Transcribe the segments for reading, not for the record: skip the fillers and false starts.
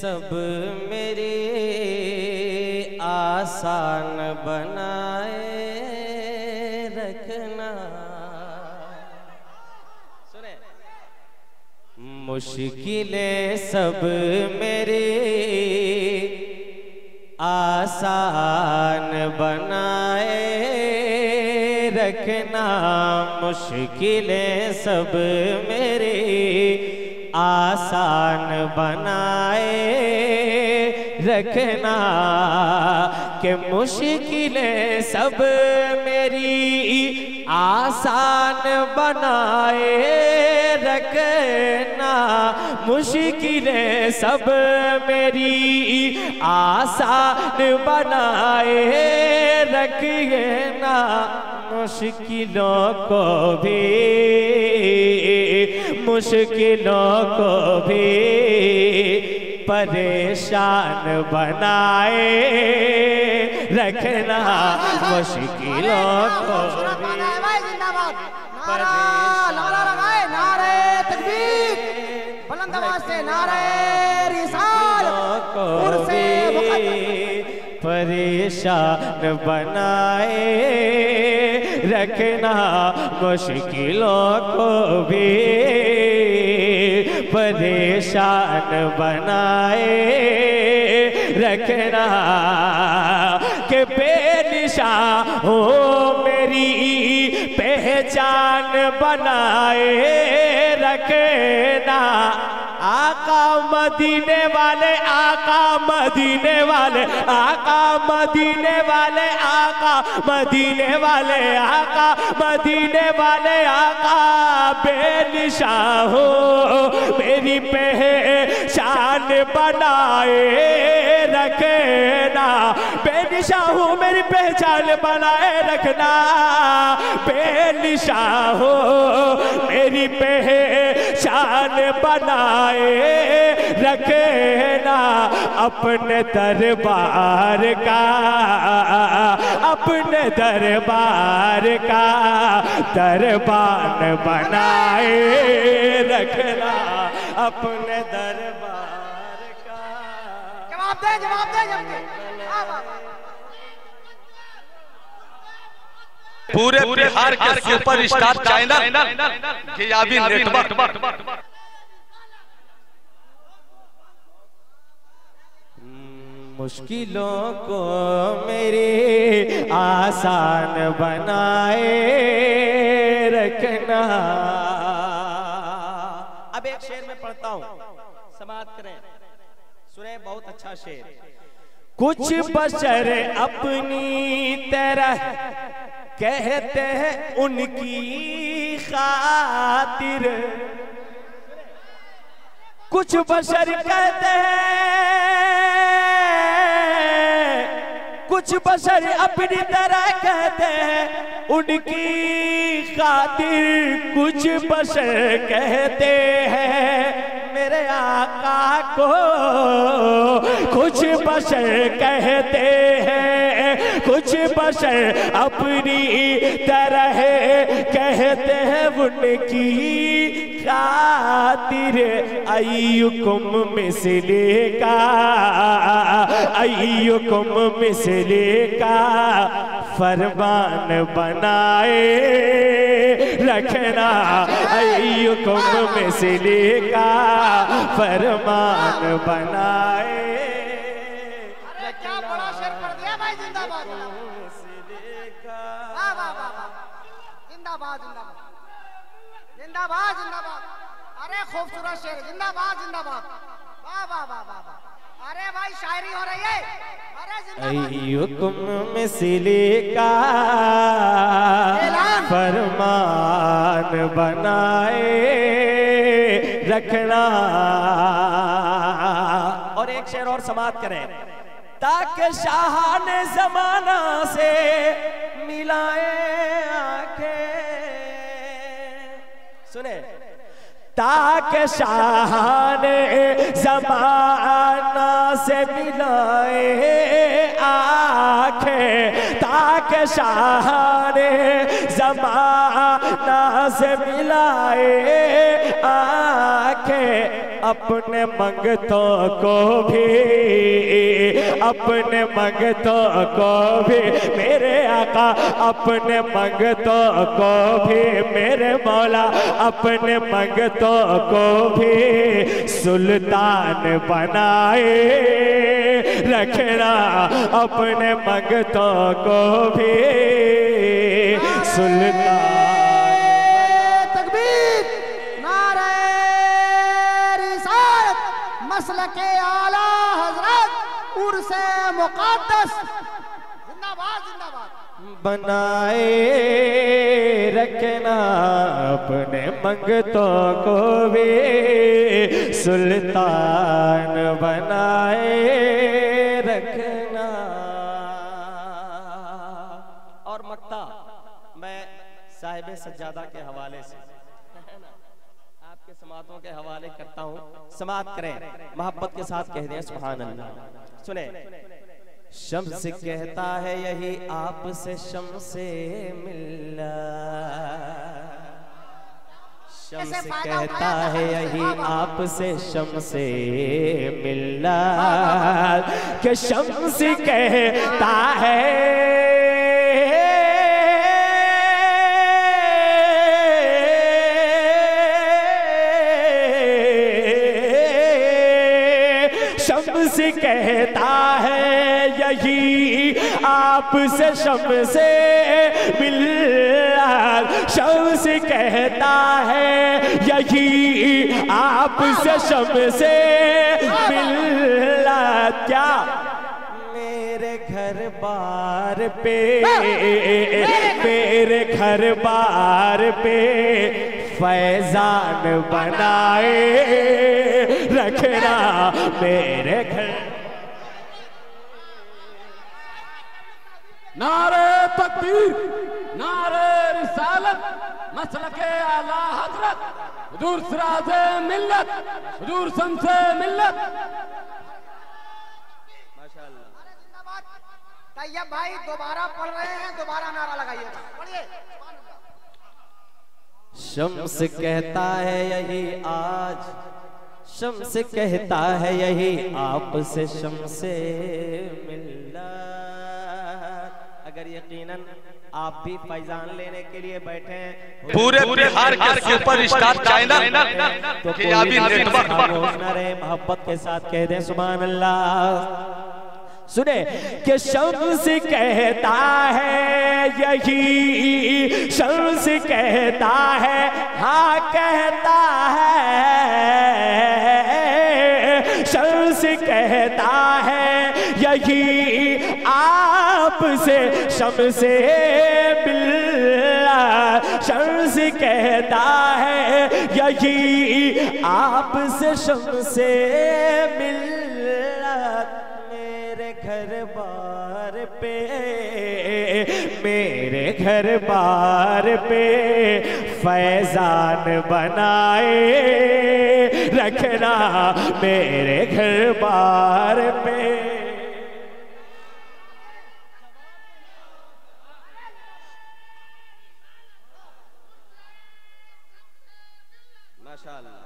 सब मेरे आसान बनाए रखना। सुने, मुश्किलें सब मेरे आसान बनाए रखना। मुश्किलें सब मेरे आसान बनाए रखना। कि मुश्किलें सब मेरी आसान बनाए रखना। मुश्किलें सब मेरी आसान बनाए रखना। मुश्किलों को भी परेशान बनाए रखना। मुश्किलों को परेशान बनाए रखना। मुश्किलों को भी परेशान बनाए रखना। के बेनिशा हो मेरी पहचान बनाए रखना। आका मदीने वाले, आका मदीने वाले, आका मदीने वाले, आका मदीने वाले, आका मदीने वाले, आका बेनिशा हो मेरी पहचान बनाए रखना। बेनिशा हो मेरी पहचान बनाए रखना। बेनिशा हो मेरी पहचान बनाए रखना। अपने दरबार का, अपने दरबार का दरबान बनाए रखना। अपने दरबार का जवाब दे, जवाब दे, जवाब दे। पूरे बिहार के सुपरस्टार चैनल गियाबी नेटवर्क। मुश्किलों को मेरे आसान बनाए रखना। अब एक शेर में पढ़ता हूं, समाप्त करें। सुने, बहुत अच्छा शेर। कुछ बशर अपनी तरह कहते हैं उनकी खातिर। कुछ बशर कहते हैं, कुछ बशर अपनी तरह कहते हैं उनकी खातिर। कुछ बशर कहते हैं मेरे आका को, कुछ बशर कहते हैं, कुछ बशर अपनी तरह कहते हैं उनकी खातिर। अय्युकुम मिसले का, अय्युकुम मिसले का फरमान बनाए रखना। अय्युकुम मिसले का फरमान बनाए। अरे क्या बड़ा शेर पढ़ दिया भाई। जिंदाबाद, वाह वाह वाह, जिंदाबाद जिंदाबाद जिंदाबाद जिंदाबाद। अरे खूबसूरत शेर, जिंदाबाद जिंदाबाद, वाह वाह वाह वाह। अरे भाई शायरी हो रही है। अरे जिंदाबाद। अय्युकुम मिसले का फरमान बनाए रखना। और एक शेर और समाप्त करें। ताकि शाहाने जमाना से मिलाए आंखें। सुने, ताकि शाहाने जमाना से मिलाए आंखें। ताकि शाहाने जमाना से मिलाए आंखें। अपने मंगतों को भी, अपने मंगतों को भी मेरे आका, अपने मंगतों को भी मेरे मौला, अपने मंगतों को भी सुल्तान बनाए रखना, अपने मंगतों को भी सुल्तान। तकबीर, नारे रिसालत, मसलके आला हजरत उर्से मुक़द्दस, जिंदाबाद जिंदाबाद। बनाए रखना अपने मंगतों को भी सुल्तान बनाए रखना। और मक्ता मैं साहिब सज्जादा के हवाले से आपके समातों के हवाले करता हूँ, समात करें, मोहब्बत के साथ कह दें सुभान अल्लाह। सुने, शम्स कहता है यही आपसे शम्से मिलना, शम्स कहता है यही आपसे शम्से मिलना, कि शम्स कहता है कहता है यही आपसे शम्से मिलना, शम्स कहता है यही आपसे शम्से मिलना। क्या मेरे घर बार पे, मेरे घर बार पे फैजान बनाए रखना मेरे घर। नारे तकबीर, नारे रिसालत, मसलके आला हजरत हुजूर सिराजे मिल्लत, हुजूर शम्से मिल्लत। माशाअल्लाह। तैयब भाई दोबारा पढ़ रहे हैं, दोबारा नारा लगाइएगा, पढ़िए। शम्स कहता है यही आज, शम्स कहता है यही आपसे शम्से मिलना। अगर यकीनन आप भी फैजान लेने के लिए बैठे हैं पूरे बिहार के सुपर स्टार चैनल तो केआबी नेटवर्क मोहब्बत के साथ कह दें सुभान अल्लाह। सुने कि शम्स कहता है यही, शम्स कहता है, हाँ कहता है, शम्स कहता है यही आपसे शम्से मिलना, शम्स कहता है यही आपसे शम्से मिलना। घर बार पे, मेरे घर बार पे फैजान बनाए रखना मेरे घर बार पे। माशाअल्लाह।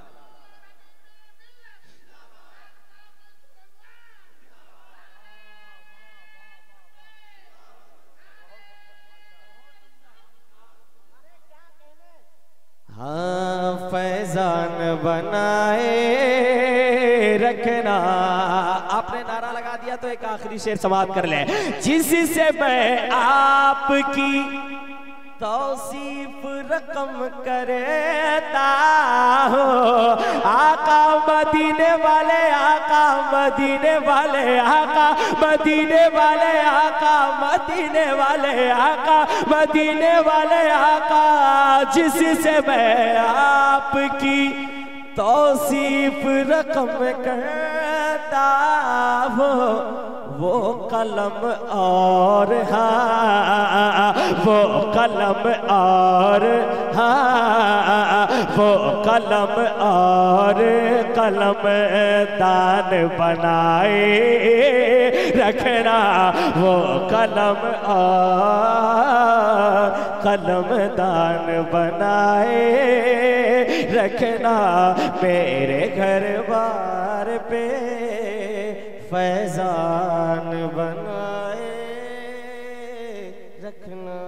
हाँ फैजान बनाए रखना। आपने नारा लगा दिया तो एक आखिरी शेर समाप्त कर ले। जिससे मैं आपकी तौसीफ रकम करता हो, आका मदीने वाले, आका मदीने वाले, आका मदीने वाले, आका मदीने वाले, आका मदीने वाले, आका जिससे मैं आपकी तौसीफ रकम करता हो, वो कलम और हाँ, वो कलम और हाँ, वो कलम और कलम दान बनाए रखना, वो कलम और कलमदान बनाए रखना मेरे घर बार पे फैजान बनाए रखना।